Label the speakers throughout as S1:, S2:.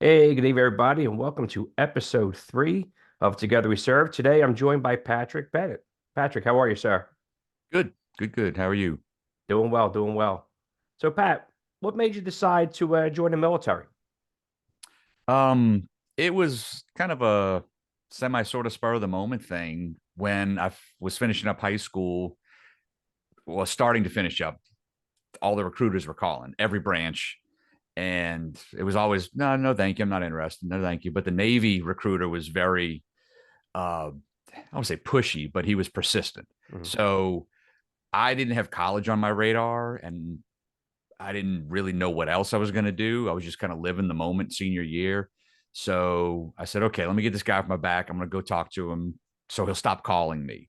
S1: Hey, good evening, everybody, and welcome to episode 3 of Together We Serve. Today, I'm joined by Patrick Bennett. Patrick, how are you, sir?
S2: Good, good. How are you?
S1: Doing well, doing well. So, Pat, what made you decide to join the military?
S2: Um, it was kind of a semi sort of spur of the moment thing when was finishing up high school, was starting to finish up. All the recruiters were calling every branch, and it was always no, no, thank you, I'm not interested. No, thank you. But the Navy recruiter was very, uh, I would say pushy, but he was persistent.
S1: Mhm.
S2: So I didn't have college on my radar, and I didn't really know what else I was going to do. I was just kind of living the moment senior year. So I said, okay, let me get this guy off my back. I'm going to go talk to him so he'll stop calling me.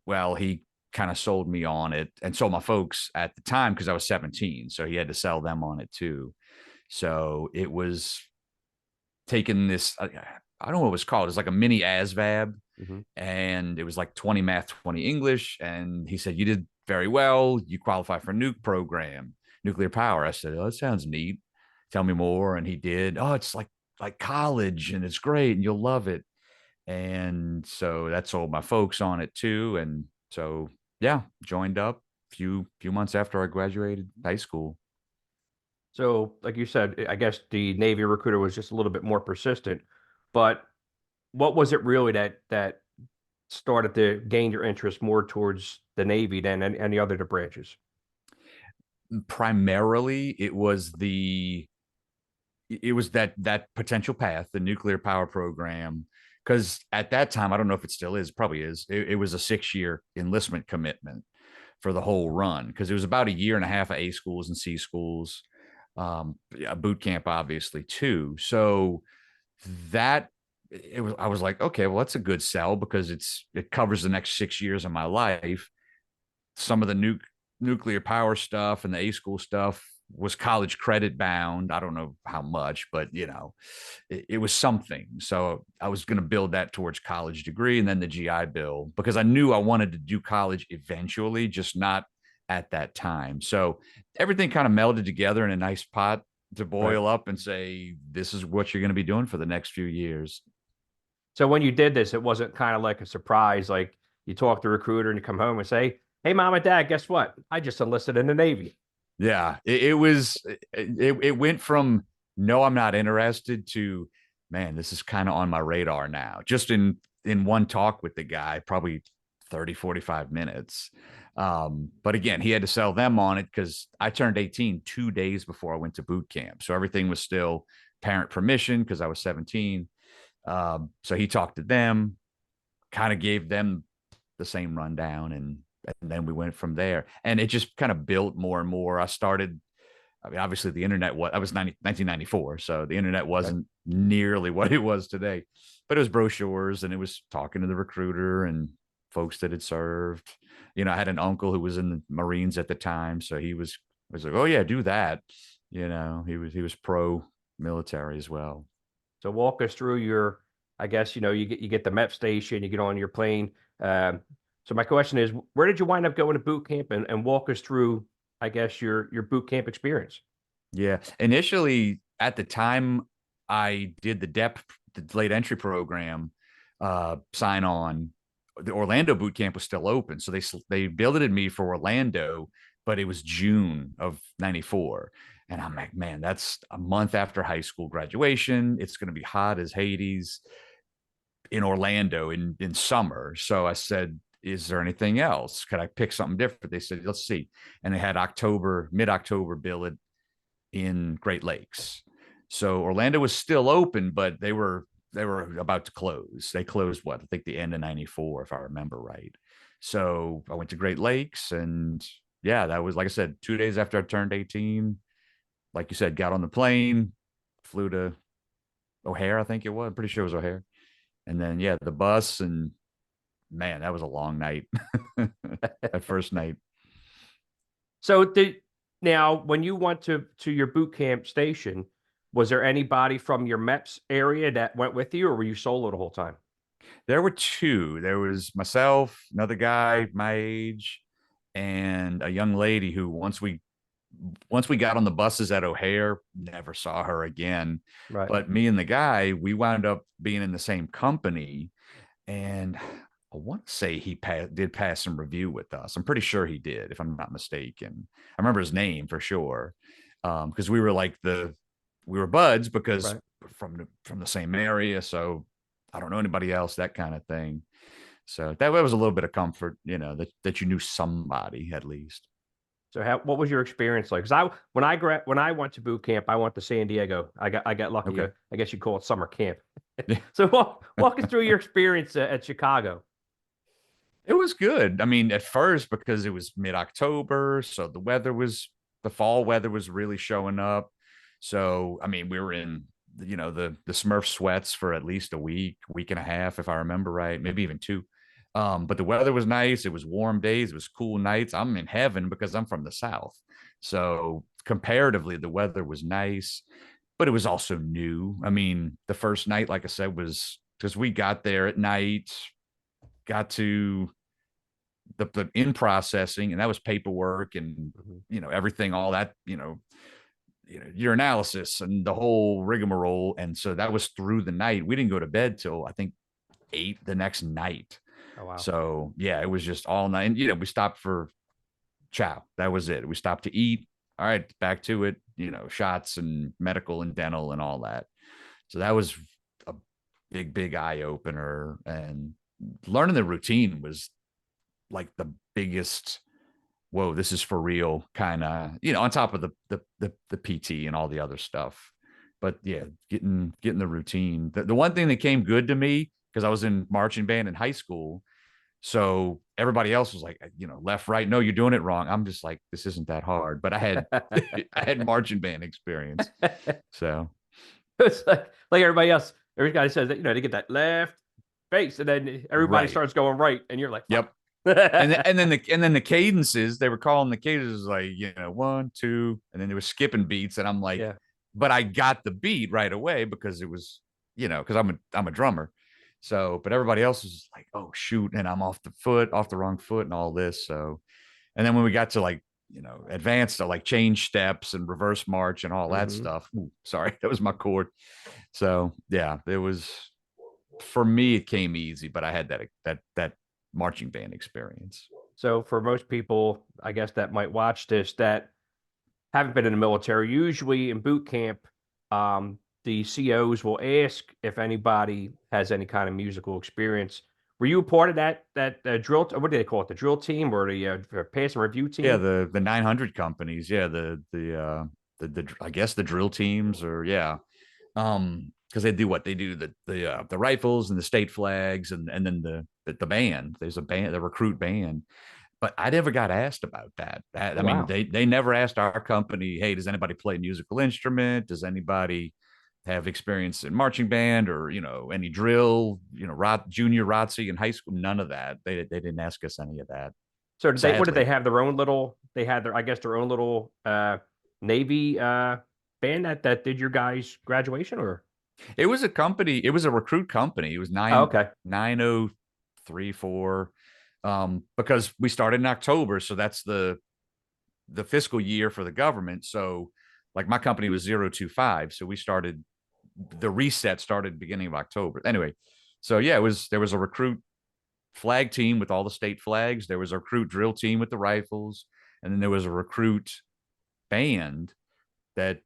S2: Well, he kind of sold me on it and sold my folks at the time because I was 17. So he had to sell them on it too. So it was taking this, I don't know what it was called. It's like a mini ASVAB,
S1: Mhm.
S2: and it was like 20 math, 20 English. And he said, you did very well. You qualify for nuke program, nuclear power. I said, oh, that sounds neat. Tell me more. And he did. Oh, it's like college and it's great and you'll love it. And so that sold my folks on it too. And so yeah, joined up few months after I graduated high school.
S1: So, like you said, I guess the Navy recruiter was just a little bit more persistent, but what was it really that started to gain your interest more towards the Navy than any other branches?
S2: Primarily it was that potential path, the nuclear power program. Because at that time, I don't know if it still is, probably is. It was a 6 year enlistment commitment for the whole run because it was about a year and a half of A schools and C schools, yeah, boot camp, obviously, too. So that I was like, okay, well, that's a good sell because it covers the next 6 years of my life. Some of the nuclear power stuff and the A school stuff was college credit bound. I don't know how much, but it was something. So I was going to build that towards college degree and then the GI Bill because I knew I wanted to do college eventually, just not at that time. So everything kind of melded together in a nice pot to
S1: Right.
S2: boil up and say, this is what you're going to be doing for the next few years.
S1: So when you did this, it wasn't kind of like a surprise, like you talk to a recruiter and you come home and say, "Hey, mom and dad, guess what? I just enlisted in the Navy."
S2: Yeah, it went from no, I'm not interested to man, this is kind of on my radar now. Just in one talk with the guy, probably 30, 45 minutes. But again, he had to sell them on it because I turned 18 2 days before I went to boot camp. So everything was still parent permission because I was 17. So he talked to them, kind of gave them the same rundown, and then we went from there. And it just kind of built more and more. I mean, obviously the internet was, I was 1994. So the internet
S1: Right.
S2: wasn't nearly what it was today, but it was brochures and it was talking to the recruiter and folks that had served. I had an uncle who was in the Marines at the time. So was like, oh yeah, do that. He was pro military as well.
S1: So walk us through your, I guess, you get the MEP station, you get on your plane. Um, so my question is, where did you wind up going to boot camp and walk us through, I guess, your boot camp experience?
S2: Yeah. Initially, at the time, I did the the late entry program, sign on. The Orlando boot camp was still open, so they billeted me for Orlando, but it was June of '94, and I'm like, man, that's a month after high school graduation. It's going to be hot as Hades in Orlando in summer. So I said, is there anything else? Could I pick something different? They said, let's see, and they had mid October billet in Great Lakes. So Orlando was still open, but they were about to close. They closed what I think the end of '94, if I remember right. So I went to Great Lakes, and yeah, that was like I said, 2 days after I turned 18. Like you said, got on the plane, flew to O'Hare, I think it was. I'm pretty sure it was O'Hare, and then yeah, the bus, and man, that was a long night. That first night.
S1: So now when you went to your boot camp station, was there anybody from your MEPS area that went with you, or were you solo the whole time?
S2: There were two. There was myself, another guy my age, and a young lady who once we once we got on the buses at O'Hare, never saw her again.
S1: Right.
S2: But me and the guy, we wound up being in the same company, and I want to say he did pass some review with us. I'm pretty sure he did, if I'm not mistaken. I remember his name for sure, because we were like we were buds because
S1: Right.
S2: from the same area. So I don't know anybody else, that kind of thing. So that was a little bit of comfort, that you knew somebody at least.
S1: So what was your experience like? Because when I went to boot camp, I went to San Diego. I got lucky.
S2: Okay.
S1: I guess you call it summer camp.
S2: Yeah.
S1: So walk us through your experience at Chicago.
S2: It was good. I mean, at first, because it was mid-October, so the fall weather was really showing up. So, I mean, we were in, the Smurf sweats for at least a week and a half, if I remember right, maybe even two. But the weather was nice. It was warm days. It was cool nights. I'm in heaven because I'm from the South. So comparatively, the weather was nice, but it was also new. I mean, the first night, like I said, was because we got there at night, got to the in processing, and that was paperwork and
S1: Mhm.
S2: everything, all that, your analysis and the whole rigmarole. And so that was through the night. We didn't go to bed till I think 8 the next night.
S1: Oh wow.
S2: So yeah, it was just all night. And we stopped for chow. That was it. We stopped to eat. All right, back to it. Shots and medical and dental and all that. So that was a big eye opener, and learning the routine was like the biggest whoa, this is for real kind of, on top of the PT and all the other stuff. But yeah, getting the routine. The one thing that came good to me, because I was in marching band in high school, so everybody else was like, left, right, no, you're doing it wrong. I'm just like, this isn't that hard. But I had I had marching band experience. So
S1: It's like everybody else. Every guy says that they get that left face, and then everybody
S2: right.
S1: starts going right, and you're like, fuck.
S2: Yep. And then the cadences, they were calling the cadences like, 1 2, and then they were skipping beats, and I'm like,
S1: Yeah.
S2: but I got the beat right away because it was, because I'm a drummer. So, but everybody else was like, oh shoot, and I'm off the wrong foot and all this. So, and then when we got to like, advanced to like change steps and reverse march and all that
S1: Hmm.
S2: stuff. Ooh, sorry, that was my chord. So yeah, it was, for me it came easy, but I had that marching band experience.
S1: So for most people, I guess that might watch this that haven't been in the military, usually in boot camp, the COs will ask if anybody has any kind of musical experience. Were you a part of that drill? What do they call it? The drill team or the pass and review
S2: Yeah,
S1: team?
S2: the 900 companies. Yeah, the I guess the drill teams, or yeah, because they do what they do, the rifles and the state flags, and then the band. There's a band, the recruit band. But I never got asked about that.
S1: Oh,
S2: I mean,
S1: wow.
S2: they never asked our company, hey, does anybody play a musical instrument? Does anybody have experience in marching band, or any drill, junior ROTC in high school? None of that. They didn't ask us any of that,
S1: So what did they
S2: sadly.
S1: have their own little, they had I guess their own little Navy band that did your guys' graduation or?
S2: It was a company. It was a recruit company. It was
S1: Oh, okay.
S2: 9034, because we started in October, so that's the fiscal year for the government. So, like, my company was 025, so we started, the reset started beginning of October. Anyway, so yeah, there was a recruit flag team with all the state flags. There was a recruit drill team with the rifles, and then there was a recruit band that,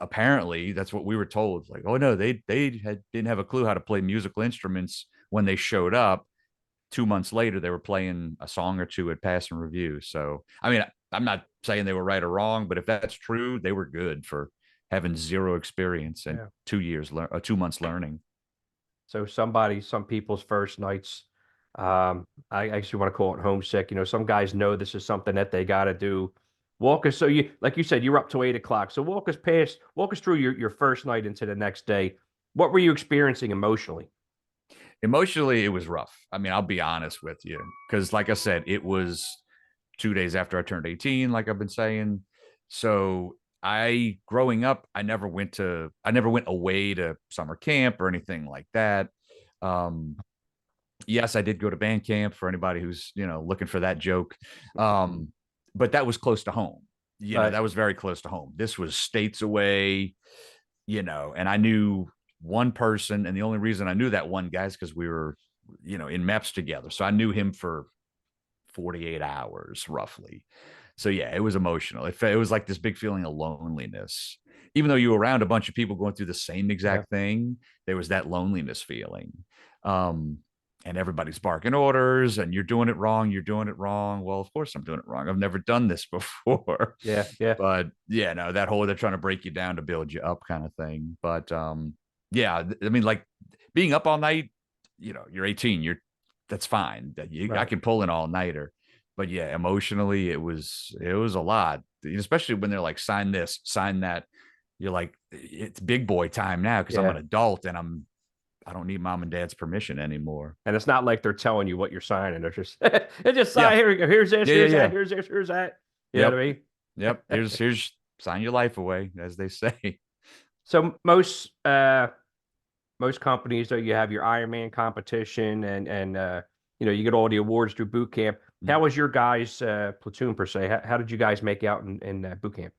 S2: apparently, that's what we were told. Like, oh no, didn't have a clue how to play musical instruments when they showed up. 2 months later, they were playing a song or two at pass and review. So, I mean, I'm not saying they were right or wrong, but if that's true, they were good for having zero experience and
S1: Yeah.
S2: 2 years, 2 months learning.
S1: So some people's first nights, I actually want to call it homesick. Some guys know this is something that they got to do. Walk us, so like you said, you're up to 8 o'clock. So walk us through your first night into the next day. What were you experiencing emotionally?
S2: Emotionally, it was rough. I mean, I'll be honest with you, because, like I said, it was 2 days after I turned 18, like I've been saying. So, growing up, I never went away to summer camp or anything like that. Um, yes, I did go to band camp, for anybody who's, looking for that joke. Um, but that was close to home.
S1: Right.
S2: that was very close to home. This was states away, and I knew one person, and the only reason I knew that one guy is because we were, in MEPS together. So I knew him for 48 hours roughly. So yeah, it was emotional. It was like this big feeling of loneliness. Even though you were around a bunch of people going through the same
S1: Yeah.
S2: exact thing, there was that loneliness feeling. Um, and everybody's barking orders and you're doing it wrong. You're doing it wrong. Well, of course I'm doing it wrong. I've never done this before.
S1: Yeah. Yeah.
S2: But yeah, no, that whole they're trying to break you down to build you up kind of thing. But yeah, I mean, like being up all night, you're 18, that's fine. I
S1: Right.
S2: can pull an all nighter. But yeah, emotionally, it was a lot, especially when they're like, sign this, sign that. You're like, it's big boy time now because I'm
S1: Yeah.
S2: an adult and I don't need mom and dad's permission anymore.
S1: And it's not like they're telling you what you're signing. They're just they just sign,
S2: Yeah,
S1: here we go. Here's this,
S2: yeah, yeah,
S1: here's that,
S2: yeah.
S1: here's this, here's that. You know what
S2: Yep,
S1: I mean?
S2: yep. Here's sign your life away, as they say.
S1: So most companies, though, you have your Ironman competition, and you get all the awards through boot camp. How was your guys' platoon per se? How did you guys make out in boot camp?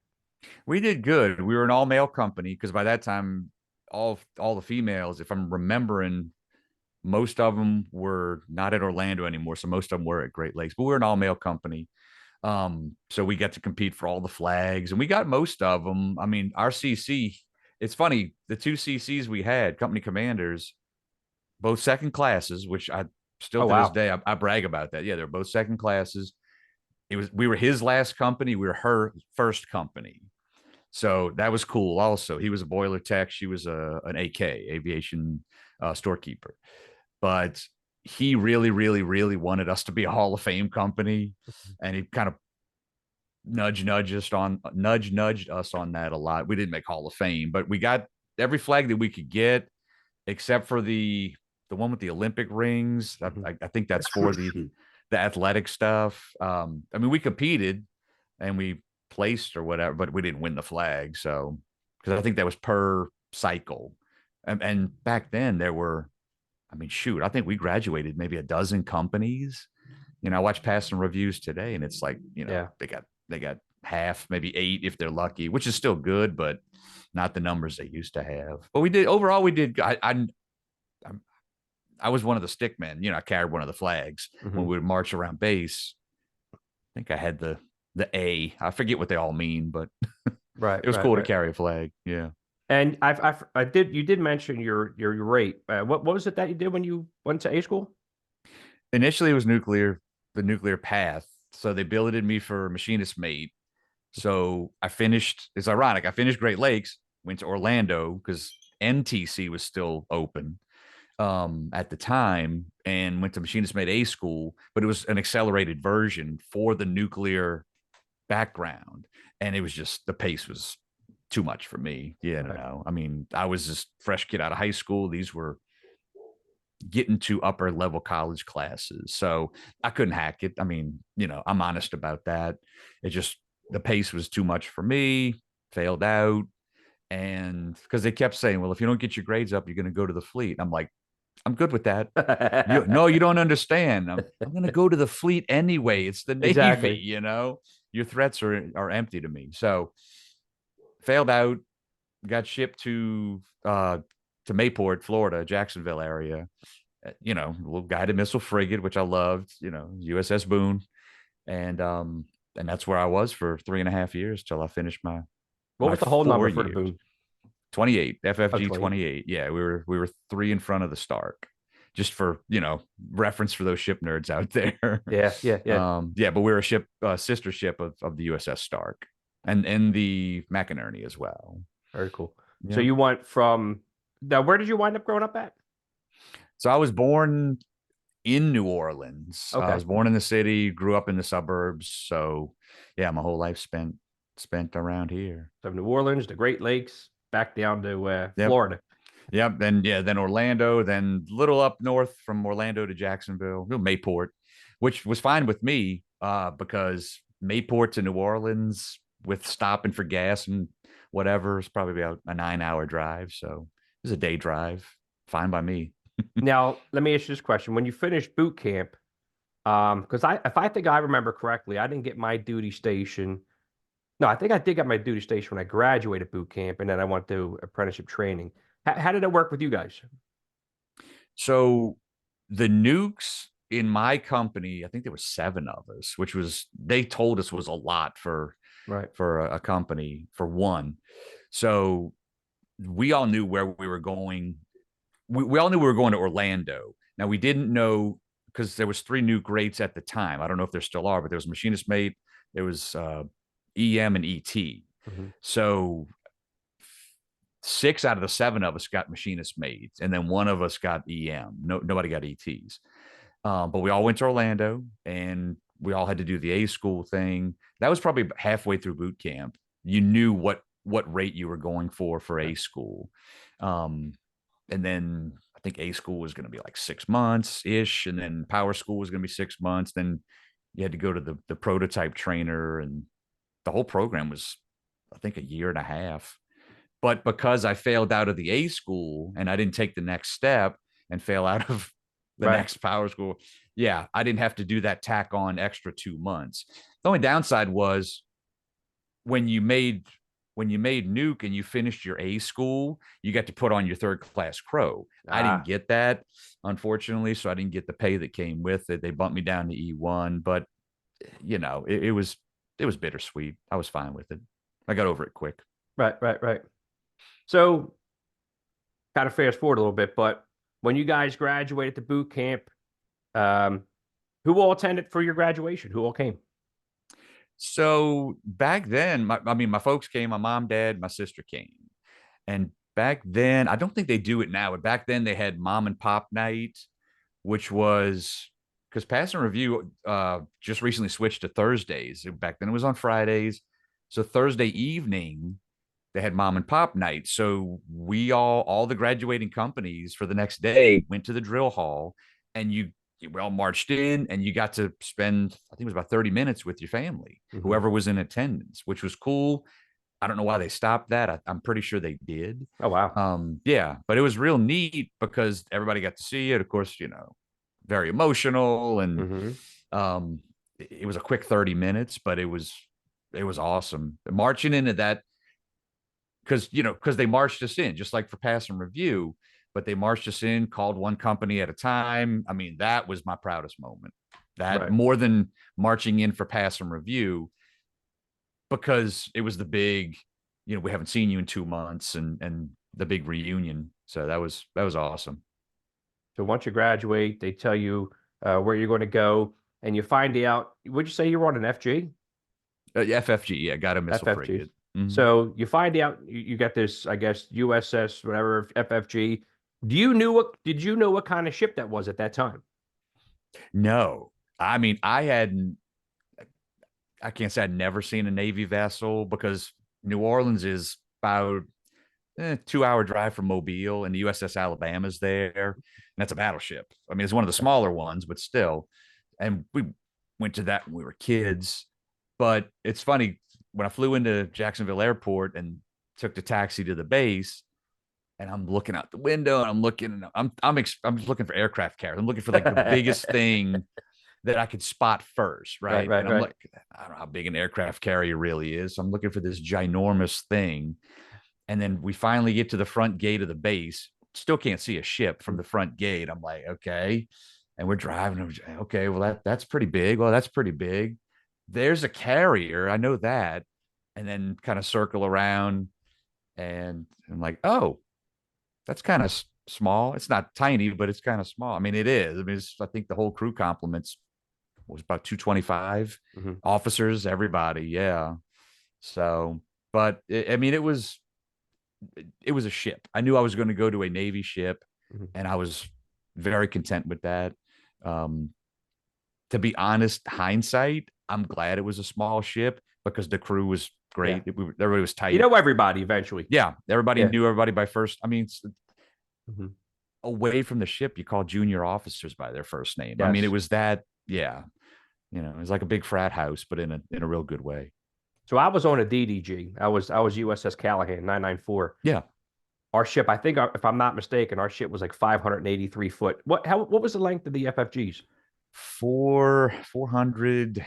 S2: We did good. We were an all male company because by that time, all the females, if I'm remembering, most of them were not at Orlando anymore. So most of them were at Great Lakes, but we were an all male company. So we got to compete for all the flags and we got most of them. I mean, our CC, it's funny, the two CCs we had, company commanders, both second classes, which I still
S1: Oh,
S2: to this
S1: wow.
S2: day, I brag about that. Yeah, they're both second classes. We were his last company, we were her first company. So that was cool. Also, he was a boiler tech. She was an AK, aviation storekeeper. But he really, really, really wanted us to be a Hall of Fame company, and he kind of nudged us on that a lot. We didn't make Hall of Fame, but we got every flag that we could get, except for the one with the Olympic rings.
S1: Mhm.
S2: I think that's for the athletic stuff. I mean, we competed and we placed or whatever, but we didn't win the flag. So, because I think that was per cycle. And back then there were, I mean, shoot, I think we graduated maybe a dozen companies. I watch passing reviews today and it's like,
S1: Yeah.
S2: they got half, maybe eight if they're lucky, which is still good, but not the numbers they used to have. But we did overall, we did. I was one of the stick men. I carried one of the flags when
S1: Hmm.
S2: we would march around base. I think I had the A. I forget what they all mean, but
S1: Right,
S2: it was
S1: right,
S2: cool to
S1: right.
S2: carry a flag. Yeah.
S1: And I did you did mention your rate. What was it that you did when you went to A school?
S2: Initially, it was the nuclear path. So they billeted me for machinist mate. So I finished. It's ironic. I finished Great Lakes, went to Orlando because NTC was still open at the time, and went to machinist mate A school, but it was an accelerated version for the nuclear background, and it was just the pace was too much for me. Yeah,
S1: Right.
S2: no. I mean, I was just fresh kid out of high school. These were getting to upper level college classes. So I couldn't hack it. I mean, I'm honest about that. It just, the pace was too much for me, failed out. And because they kept saying, well, if you don't get your grades up, you're going to go to the fleet. I'm like, I'm good with that. No, you don't understand. I'm going to go to the fleet anyway. It's the Navy,
S1: Exactly.
S2: your threats are empty to me. So failed out, got shipped to Mayport, Florida, Jacksonville area. Little guided missile frigate, which I loved. USS Boone, and that's where I was for 3.5 years till I finished my
S1: What
S2: my
S1: was the whole
S2: four
S1: number for the
S2: years.
S1: boom?
S2: 28
S1: Oh,
S2: FFG
S1: 20.
S2: 28. Yeah, we were three in front of the Stark. Just for reference for those ship nerds out there.
S1: Yeah, yeah, yeah.
S2: Yeah, but we're a ship sister ship of the USS Stark and the McInerney as well.
S1: Very cool. So
S2: Yeah.
S1: you went from now, where did you wind up growing up at?
S2: So I was born in New Orleans. I
S1: Okay.
S2: was born in the city, grew up in the suburbs. So yeah, my whole life spent around here.
S1: So New Orleans, the Great Lakes, back down to
S2: Yep.
S1: Florida.
S2: Yep. Then Orlando, then little up north from Orlando to Jacksonville, Mayport, which was fine with me because Mayport to New Orleans with stopping for gas and whatever is probably about a 9-hour drive. So it was a day drive. Fine by me.
S1: Now, let me ask you this question. When you finished boot camp, because if I think I remember correctly, I didn't get my duty station No, I think I did get my duty station when I graduated boot camp, and then I went to apprenticeship training. How did it work with you guys?
S2: So the nukes in my company, I think there were 7 of us, which was they told us was a lot
S1: Right.
S2: for a company for one. So we all knew where we were going. We all knew we were going to Orlando. Now we didn't know because there was 3 nuke rates at the time. I don't know if there still are, but there was machinist mate, there was EM and ET.
S1: Hmm.
S2: So 6 out of the 7 of us got machinist mates, and then one of us got EM. Nobody got ETs. But we all went to Orlando, and we all had to do the A school thing. That was probably halfway through boot camp. You knew what rate you were going for A
S1: Right.
S2: school. Um, and then I think A school was going to be like 6 months ish, and then power school was going to be 6 months. Then you had to go to the prototype trainer, and the whole program was, I think, a year and a half. But because I failed out of the A school and I didn't take the next step and fail out of the
S1: Right.
S2: next power school, yeah, I didn't have to do that tack on extra 2 months. The only downside was when you made nuke and you finished your A school, you got to put on your third class crow. I didn't
S1: Ah,
S2: get that, unfortunately, so I didn't get the pay that came with it. They bumped me down to E1, but it was bittersweet. I was fine with it. I got over it quick.
S1: right, right, right. So, kind of fast forward a little bit, but when you guys graduated to boot camp, um, who all attended for your graduation? Who all came?
S2: So back then, my folks came, my mom, dad, my sister came. And back then, I don't think they do it now, but back then they had mom and pop night, which was because Pass and Review just recently switched to Thursdays. Back then it was on Fridays. So Thursday evening, they had mom and pop night. So we all the graduating companies for the next day went to the drill hall, and we all marched in, and you got to spend, I think it was about 30 minutes with your family,
S1: Hmm.
S2: whoever was in attendance, which was cool. I don't know why they stopped that. I'm pretty sure they did.
S1: Oh, wow.
S2: Yeah, but it was real neat because everybody got to see it. Of course, very emotional, and
S1: Hmm.
S2: it was a quick 30 minutes, but it was awesome marching into that because they marched us in just like for Pass and Review, but they marched us in, called one company at a time. I mean, that was my proudest moment. That
S1: Right.
S2: more than marching in for Pass and Review, because it was the big, we haven't seen you in 2 months, and the big reunion. So that was awesome.
S1: So once you graduate, they tell you where you're going to go, and you find out. Would you say you were on an FG?
S2: FFG, yeah, got a missile
S1: FFG.
S2: frigate. Mhm.
S1: So you find out you got this, I guess, USS whatever FFG. Did you know what kind of ship that was at that time?
S2: No, I mean, I can't say I'd never seen a Navy vessel because New Orleans is about 2-hour drive from Mobile, and the USS Alabama's there. And that's a battleship. I mean, it's one of the smaller ones, but still. And we went to that when we were kids. But it's funny when I flew into Jacksonville Airport and took the taxi to the base, and I'm looking out the window, and I'm just looking for aircraft carriers. I'm looking for like the biggest thing that I could spot first,
S1: Right,
S2: right?
S1: right,
S2: And I'm
S1: right.
S2: like, I don't know how big an aircraft carrier really is. So I'm looking for this ginormous thing, and then we finally get to the front gate of the base. Still can't see a ship from the front gate. I'm like, okay. And we're driving. Okay, well, that's pretty big. Well, that's pretty big. There's a carrier. I know that. And then kind of circle around, and I'm like, oh, that's kind of small. It's not tiny, but it's kind of small. I mean, it is. I mean, I think the whole crew complements was about 225
S1: Hmm.
S2: officers, everybody. Yeah. So, but I mean, it was a ship. I knew I was going to go to a Navy ship,
S1: Hmm.
S2: and I was very content with that. Um, to be honest, hindsight, I'm glad it was a small ship because the crew was
S1: Yeah.
S2: great. Everybody was
S1: You
S2: tight.
S1: know everybody eventually.
S2: Yeah, everybody
S1: Yeah.
S2: knew everybody by first. I mean,
S1: Hmm.
S2: away from the ship, you call junior officers by their first name. I mean, it
S1: Yes.
S2: was that. Yeah, it was like a big frat house, but in a real good way.
S1: So I was on a DDG. I was USS Callahan 994.
S2: Yeah,
S1: Our ship, I think, if I'm not mistaken, our ship was like 583 foot. What was the length of the FFGs?
S2: 400,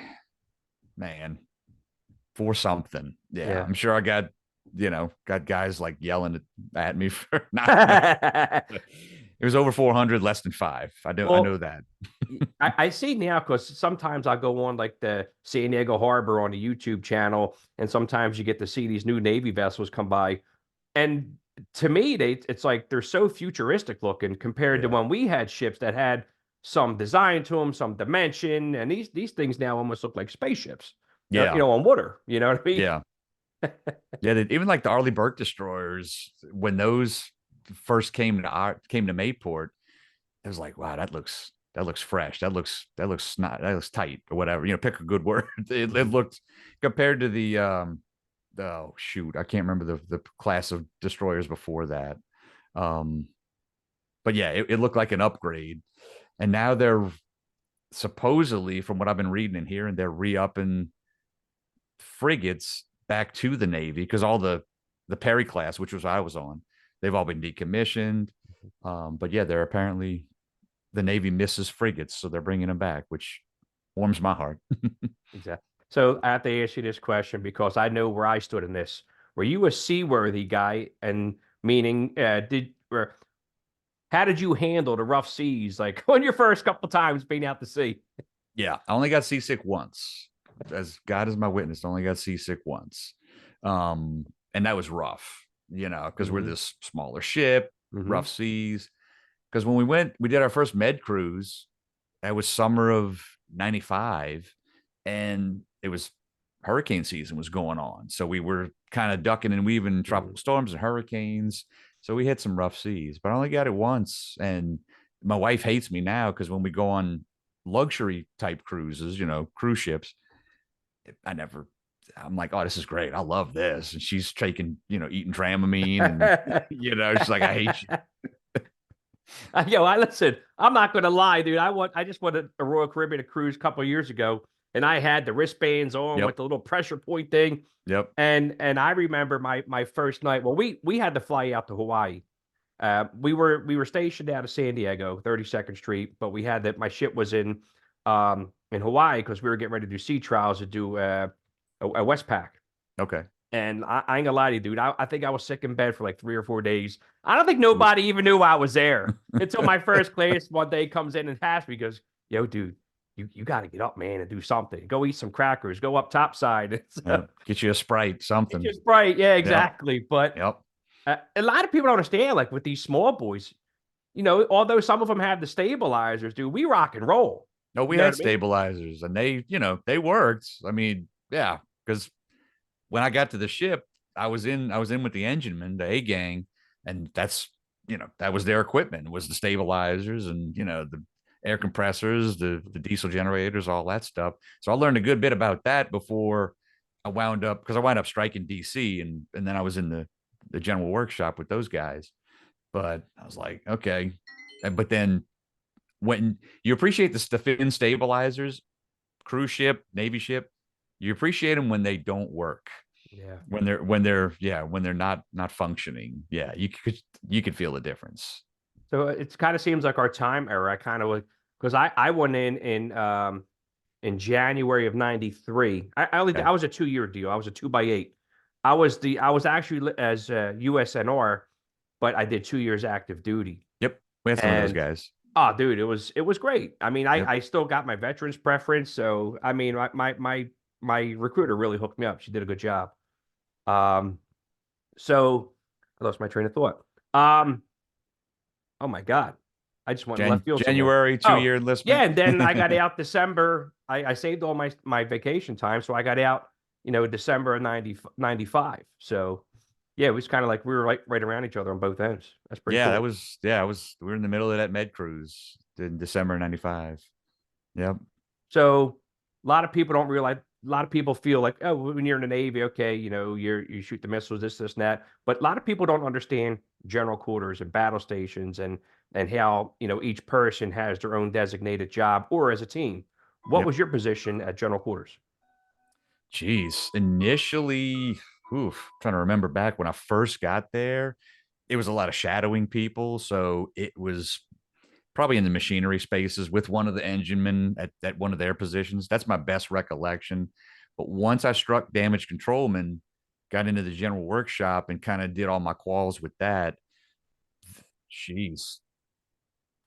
S2: man. for something. Yeah,
S1: Yeah.
S2: I'm sure I got, got guys like yelling at me for not knowing. It was over 400, less than five. I know
S1: Well,
S2: that.
S1: I see now because sometimes I go on like the San Diego Harbor on the YouTube channel, and sometimes you get to see these new Navy vessels come by. And to me, it's like they're so futuristic looking compared to
S2: Yeah.
S1: when we had ships that had some design to them, some dimension, and these things now almost look like spaceships,
S2: Yeah.
S1: on water. You know what I mean?
S2: Yeah. Yeah. Even like the Arleigh Burke destroyers, when those first came to Mayport, it was like, wow, that looks fresh. That looks tight or whatever. Pick a good word. It
S1: Mhm.
S2: looked, compared to the oh shoot, I can't remember the class of destroyers before that. Um, but yeah, it looked like an upgrade. And now they're supposedly, from what I've been reading and hearing, they're re-upping frigates back to the Navy, because all the Perry class, which was I was on, they've all been decommissioned. But yeah, they're apparently, the Navy misses frigates, so they're bringing them back, which warms my heart.
S1: Exactly. So I have to ask you this question because I know where I stood in this. Were you a seaworthy guy? And meaning, or how did you handle the rough seas, like on your first couple times being out to sea?
S2: Yeah, I only got seasick once. As God is my witness, I only got seasick once. And that was rough, because we're
S1: Hmm.
S2: this smaller ship,
S1: Hmm.
S2: rough seas. Because when we did our first med cruise. That was summer of '95, and it was hurricane season was going on. So we were kind of ducking and weaving
S1: Hmm.
S2: tropical storms and hurricanes. So we hit some rough seas, but I only got it once. And my wife hates me now because when we go on luxury type cruises, cruise ships, I never, I'm like, oh, this is great. I love this. And she's taking, eating Dramamine, and, she's like, I hate you.
S1: Yo, I listen. I'm not going to lie, dude. I just went a Royal Caribbean cruise a couple of years ago, and I had the wristbands on with
S2: Yep.
S1: the little pressure point thing.
S2: Yep.
S1: And I remember my first night. Well, we had to fly out to Hawaii. We were stationed out of San Diego, 32nd Street, but we had that. My ship was in Hawaii because we were getting ready to do sea trials to do a Westpac.
S2: Okay.
S1: And I ain't gonna lie to you, dude. I think I was sick in bed for like 3 or 4 days. I don't think
S2: Oof.
S1: nobody even knew I was there until my first class one day comes in and asks me, goes, "Yo, dude, you got to get up, man, and do something. Go eat some crackers. Go up topside." So,
S2: Yep. Get you a Sprite,
S1: it's
S2: something.
S1: just right, yeah,
S2: Yep.
S1: exactly. But
S2: Yep.
S1: a lot of people don't understand, like with these small boys, although some of them have the stabilizers, dude, we rock and roll.
S2: No,
S1: You
S2: we
S1: know what
S2: had
S1: I mean?
S2: stabilizers, and they worked. I mean, yeah, because when I got to the ship, I was in with the engineman, the A gang, and that was their equipment, was the stabilizers and, the air compressors, the diesel generators, all that stuff. So I learned a good bit about that before because I wound up striking DC, and then I was in the general workshop with those guys. But I was like, okay. But then when you appreciate the fin stabilizers, cruise ship, Navy ship, you appreciate them when they don't work.
S1: Yeah.
S2: When they're not functioning. Yeah, you could feel the difference.
S1: So it kind of seems like our time era. I kind of was because I went in January of '93.
S2: Okay.
S1: I was a 2 year deal. I was a 2x8. I was actually as USNR, but I did 2 years active duty.
S2: Yep. We had some of those
S1: And
S2: guys.
S1: oh, dude, it was great. I mean,
S2: Yep.
S1: I still got my veterans preference. So I mean, my recruiter really hooked me up. She did a good job. Um, so I lost my train of thought. Um, oh my God, I just went in left field somewhere.
S2: January, two
S1: Oh
S2: year
S1: yeah,
S2: enlistment.
S1: and then I got out December. I saved all my vacation time, so I got out, December of 95. So yeah, it was kind of like we were right around each other on both ends. That's pretty
S2: Yeah,
S1: cool.
S2: we were in the middle of that med cruise in December '95. Yep.
S1: So a lot of people don't realize. A lot of people feel like, oh, when you're in the Navy, okay, you shoot the missiles, this, and that. But a lot of people don't understand general quarters and battle stations and how each person has their own designated job or as a team. What
S2: Yep.
S1: was your position at general quarters?
S2: Jeez. Initially, trying to remember back when I first got there, it was a lot of shadowing people. So it was probably in the machinery spaces with one of the enginemen at one of their positions. That's my best recollection. But once I struck damage controlman, got into the general workshop and kind of did all my quals with that, jeez.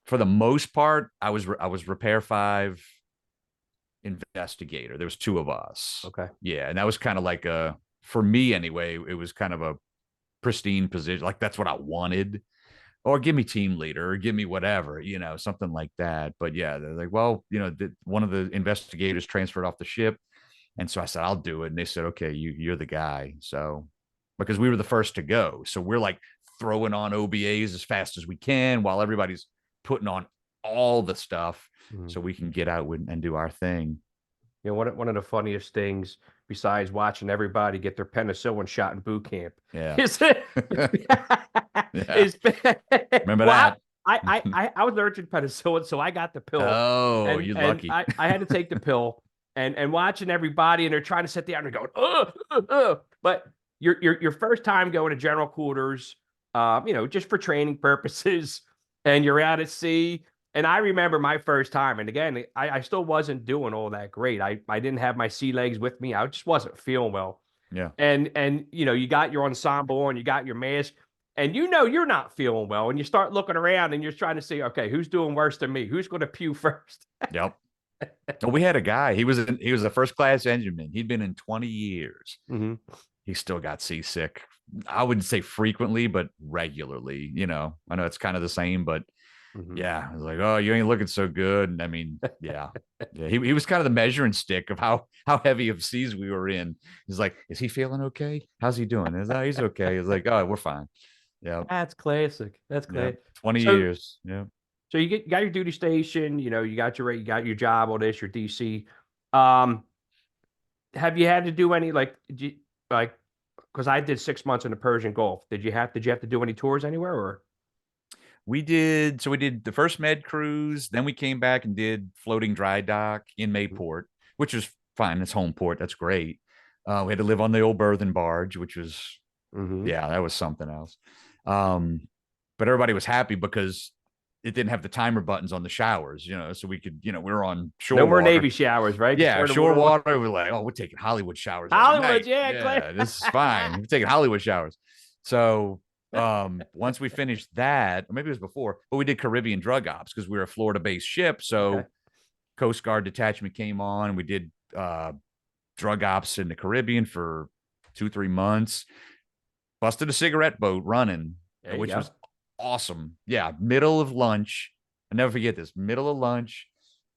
S2: For the most part, I was repair 5 investigator. There was 2 of us.
S1: Okay.
S2: Yeah, and that was kind of like a, for me anyway, it was kind of a pristine position. Like that's what I wanted. Or give me team leader or give me whatever, something like that. But yeah, they're like, well, one of the investigators transferred off the ship. And so I said, I'll do it. And they said, okay, you're the guy. So because we were the first to go. So we're like throwing on OBAs as fast as we can while everybody's putting on all the stuff
S1: Mhm.
S2: so we can get out and do our thing.
S1: One of the funniest things besides watching everybody get their penicillin shot in boot camp
S2: Yeah.
S1: is
S2: Yeah.
S1: is
S2: Remember
S1: well,
S2: that?
S1: I was allergic to penicillin, so I got the pill,
S2: Oh,
S1: and
S2: you're lucky.
S1: I had to take the pill, and watching everybody, and they're trying to sit down and going, but your first time going to general quarters, just for training purposes, and you're out at sea. And I remember my first time, and again, I still wasn't doing all that great. I didn't have my sea legs with me. I just wasn't feeling well.
S2: Yeah.
S1: And you got your ensemble on, you got your mask, and you're not feeling well, and you start looking around and you're trying to see, okay, who's doing worse than me? Who's going to pew first?
S2: Yep. Well, we had a guy. He was a first class engineman. He'd been in 20 years.
S1: Mm-hmm.
S2: He still got seasick. I wouldn't say frequently, but regularly. I know it's kind of the same, but
S1: Mm-hmm.
S2: yeah, I was like, oh, you ain't looking so good. And I mean, yeah, yeah. He was kind of the measuring stick of how heavy of seas we were in. He's like, is he feeling okay? How's he doing? He's okay. He's like, oh, we're fine. Yeah,
S1: That's classic. That's
S2: yeah.
S1: classic.
S2: 20
S1: So
S2: years. Yeah.
S1: so you got your duty station, you got your job, all this, your DC. Um, have you had to do any like because I did 6 months in the Persian Gulf. Did you have to do any tours anywhere or?
S2: We did the first med cruise, then we came back and did floating dry dock in
S1: Mm-hmm.
S2: Mayport, which was fine. It's home port. That's great. We had to live on the old berthen barge, which was,
S1: Mm-hmm.
S2: yeah, that was something else. Um, but everybody was happy because it didn't have the timer buttons on the showers, so we could, we were on
S1: No
S2: shore
S1: more
S2: water.
S1: Navy showers, right? Just
S2: Yeah,
S1: turn the
S2: shore
S1: water on.
S2: water. We're like, oh, we're taking Hollywood showers every
S1: Hollywood,
S2: night.
S1: yeah, Clay.
S2: Yeah, this is fine. We're taking Hollywood showers. So once we finished that, or maybe it was before, but we did Caribbean drug ops because we were a Florida-based ship.
S1: Okay.
S2: So Coast Guard detachment came on, and we did drug ops in the Caribbean for 2-3 months. Busted a cigarette boat running,
S1: There you
S2: which
S1: go.
S2: was awesome. Yeah, middle of lunch. I never forget this. Middle of lunch,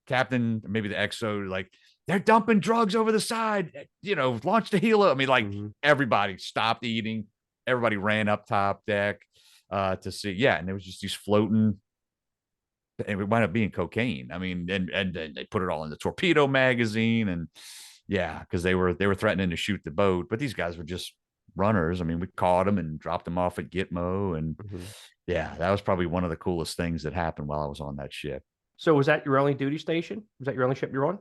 S2: captain, maybe the XO, like, they're dumping drugs over the side. Launch the helo. I mean, like,
S1: Mm-hmm.
S2: everybody stopped eating. Everybody ran up top deck to see. Yeah, and there was just these floating, and it wound up being cocaine. I mean, and they put it all in the torpedo magazine, and yeah, because they were threatening to shoot the boat, but these guys were just runners. I mean, we caught them and dropped them off at Gitmo, and
S1: Mm-hmm.
S2: yeah, that was probably one of the coolest things that happened while I was on that ship.
S1: So was that your only duty station? Was that your only ship you're on?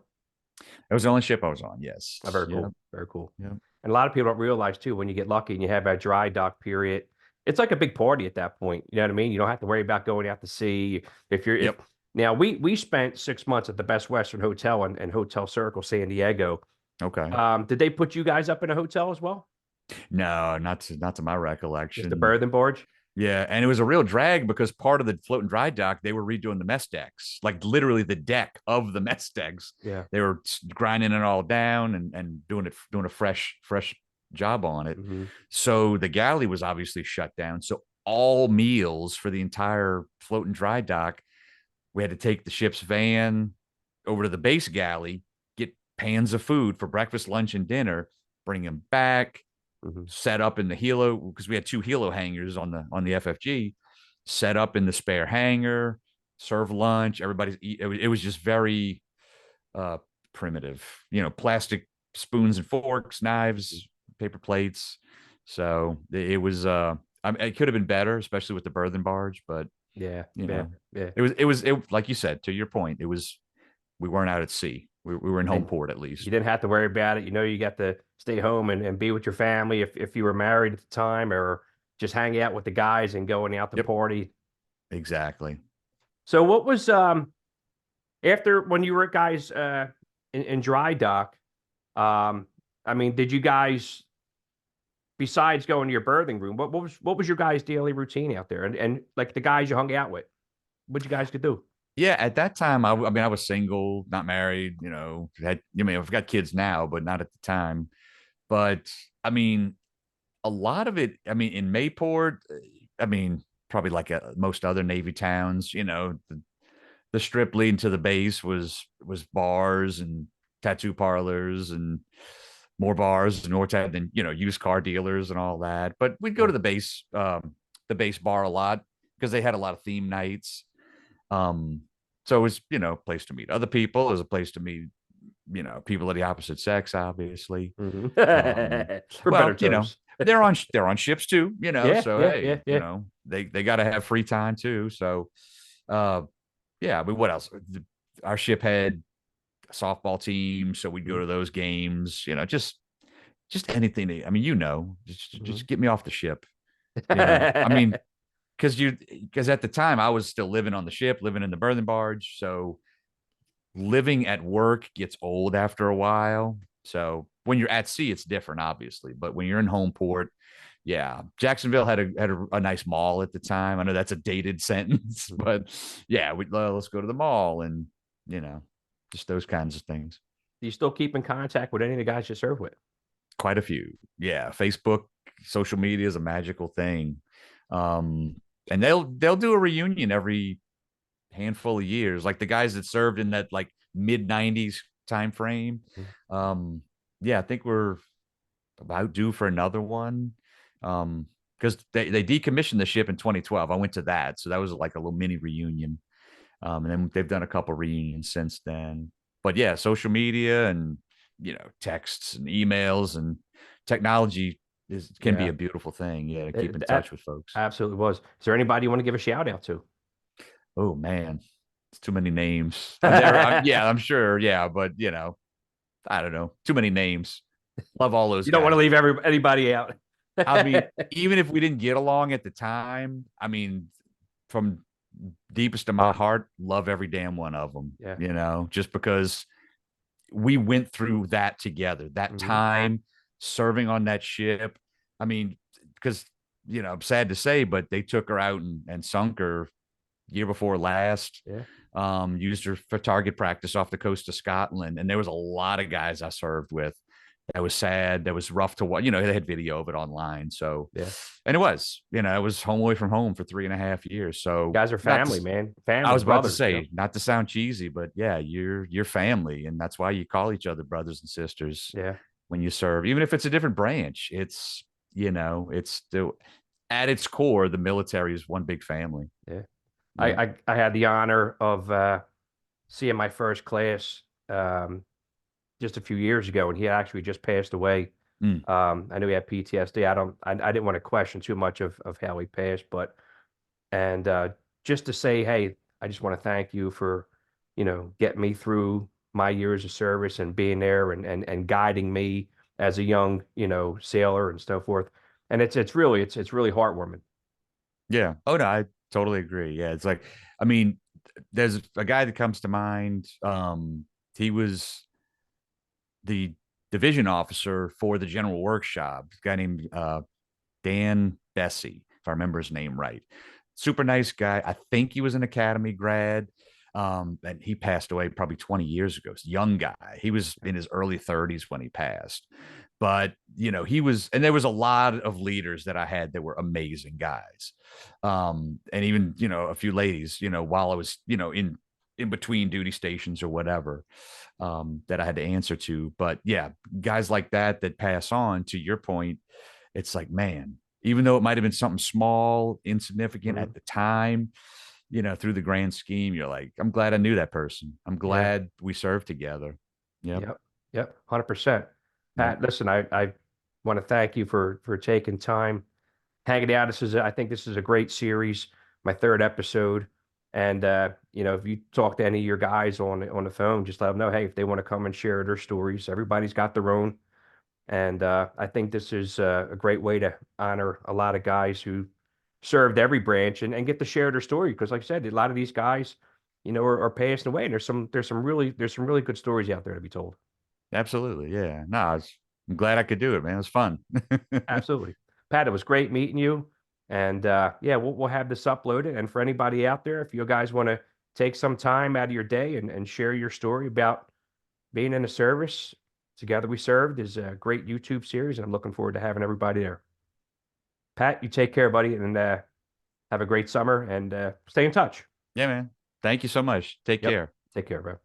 S2: It was the only ship I was on. Yes.
S1: Oh, very
S2: Yeah.
S1: cool. Very cool.
S2: Yeah.
S1: And a lot of people don't realize too, when you get lucky and you have that dry dock period, it's like a big party at that point. You know what I mean? You don't have to worry about going out to sea. If
S2: Yep.
S1: now we spent 6 months at the Best Western Hotel and Hotel Circle, San Diego.
S2: Okay.
S1: Did they put you guys up in a hotel as well?
S2: No, not to my
S1: Just the
S2: recollection.
S1: berth and barge?
S2: Yeah, and it was a real drag because part of the floating dry dock, they were redoing the mess decks, like literally the deck of the mess decks.
S1: Yeah.
S2: They were grinding it all down and doing a fresh job on it.
S1: Mm-hmm.
S2: So the galley was obviously shut down. So all meals for the entire floating dry dock, we had to take the ship's van over to the base galley, get pans of food for breakfast, lunch, and dinner, bring them back,
S1: Mm-hmm.
S2: set up in the helo because we had 2 helo hangars on the FFG, set up in the spare hangar, serve lunch. Everybody's eat. It was just very uh, primitive, plastic spoons and forks, knives, paper plates. So it was. It could have been better, especially with the berthen barge, but
S1: Yeah.
S2: you
S1: Yeah.
S2: know,
S1: Yeah.
S2: it like you said, to your point, we weren't out at sea. We were in home
S1: And
S2: port at
S1: you
S2: least.
S1: didn't have to worry about it. You got to stay home and be with your family if you were married at the time or just hang out with the guys and going out to
S2: Yep,
S1: party.
S2: exactly.
S1: So what was after when you were guys in dry dock, um I mean, did you guys, besides going to your birthing room, what was your guys' daily routine out there? And like the guys you hung out with, what you guys could do?
S2: Yeah, at that time, I mean, I was single, not married. I've got kids now, but not at the time. But I mean, a lot of it. I mean, in Mayport, I mean, probably like most other Navy towns. The strip leading to the base was bars and tattoo parlors and more bars and more than used car dealers and all that. But we'd go
S1: Yeah.
S2: to the base bar a lot because they had a lot of theme nights. Um, so it was a place to meet other people. It was a place to meet people of the opposite sex, obviously.
S1: Mhm.
S2: Um,
S1: For better
S2: well,
S1: terms.
S2: they're on ships too,
S1: Yeah,
S2: so
S1: yeah, yeah,
S2: hey,
S1: yeah.
S2: they got to have free time too. So uh yeah, I mean, what else? Our ship had a softball team, so we'd go
S1: Mhm.
S2: to those games, just anything. I mean,
S1: Mhm.
S2: just get me off the ship, I mean, because at the time I was still living on the ship, living in the berthing barge, so living at work gets old after a while. So when you're at sea, it's different, obviously. But when you're in home port, yeah, Jacksonville had a nice mall at the time. I know that's a dated sentence, but yeah, let's go to the mall and you know just those kinds of things.
S1: Do you still keep in contact with any of the guys you serve with?
S2: Quite a few, yeah. Facebook, social media is a magical thing, um, and they'll do a reunion every handful of years, like the guys that served in that like mid '90s time frame.
S1: Mhm.
S2: Um, yeah, I think we're about due for another one. Because they decommissioned the ship in 2012. I went to that, so that was like a little mini reunion. And then they've done a couple reunions since then. But yeah, social media and texts and emails and technology can be
S1: Yeah,
S2: a beautiful thing. Yeah, to keep in
S1: it,
S2: touch with folks.
S1: absolutely was. Is there anybody you want to give a shout out to?
S2: Oh man, it's too many names. I'm sure. Yeah, but I don't know. Too many names. Love all those
S1: You don't want to
S2: guys.
S1: leave anybody out.
S2: I mean, even if we didn't get along at the time, I mean, from deepest of my heart, love every damn one of them,
S1: Yeah.
S2: just because we went through that together, that
S1: Hmm.
S2: time serving on that ship. I mean, because, I'm sad to say, but they took her out and sunk her year before last.
S1: Yeah.
S2: Used her for target practice off the coast of Scotland. And there was a lot of guys I served with. That was sad. That was rough to watch. They had video of it online. So,
S1: Yeah.
S2: and it was home away from home for 3.5 years. So,
S1: Guys are
S2: not to,
S1: family, man.
S2: I
S1: Family,
S2: was about to
S1: brothers.
S2: say, not to sound cheesy, but yeah, you're family. And that's why you call each other brothers and sisters
S1: Yeah.
S2: when you serve, even if it's a different branch. It's still at its core, the military is one big family.
S1: Yeah. I,
S2: Yep.
S1: I had the honor of seeing my first class just a few years ago, and he actually just passed away.
S2: Mm.
S1: I knew he had PTSD. I didn't want to question too much of how he passed, but and just to say, hey, I just want to thank you for, getting me through my years of service and being there and guiding me as a young, sailor and so forth. And it's really heartwarming.
S2: Yeah. Oh no, I totally agree. Yeah, it's like, I mean, there's a guy that comes to mind. He was the division officer for the general workshop. A guy named Dan Bessie, if I remember his name right. Super nice guy. I think he was an academy grad. And he passed away probably 20 years ago. Young guy. He was in his early 30s when he passed. But, he was, and there was a lot of leaders that I had that were amazing guys. And even, a few ladies, while I was, in between duty stations or whatever, that I had to answer to. But yeah, guys like that pass on, to your point, it's like, man, even though it might have been something small, insignificant
S1: Mhm.
S2: at the time, through the grand scheme, you're like, I'm glad I knew that person. I'm
S1: Yeah.
S2: glad we served together. Yep.
S1: Yep. Yep. 100%.
S2: Yep.
S1: Pat, listen, I want to thank you for taking time hanging out. I think this is a great series, my third episode. And if you talk to any of your guys on the phone, just let them know, hey, if they want to come and share their stories, everybody's got their own. And I think this is a great way to honor a lot of guys who served every branch and get to share their story. Because, like I said, a lot of these guys, are passing away, and there's some really good stories out there to be told.
S2: Absolutely. Yeah. No, I'm glad I could do it, man. It was fun.
S1: Absolutely. Pat, it was great meeting you. And yeah, we'll have this uploaded. And for anybody out there, if you guys want to take some time out of your day and share your story about being in the service, Together We Served is a great YouTube series, and I'm looking forward to having everybody there. Pat, you take care, buddy, and have a great summer and stay in touch.
S2: Yeah, man. Thank you so much. Take
S1: Yep.
S2: care.
S1: Take care, bro.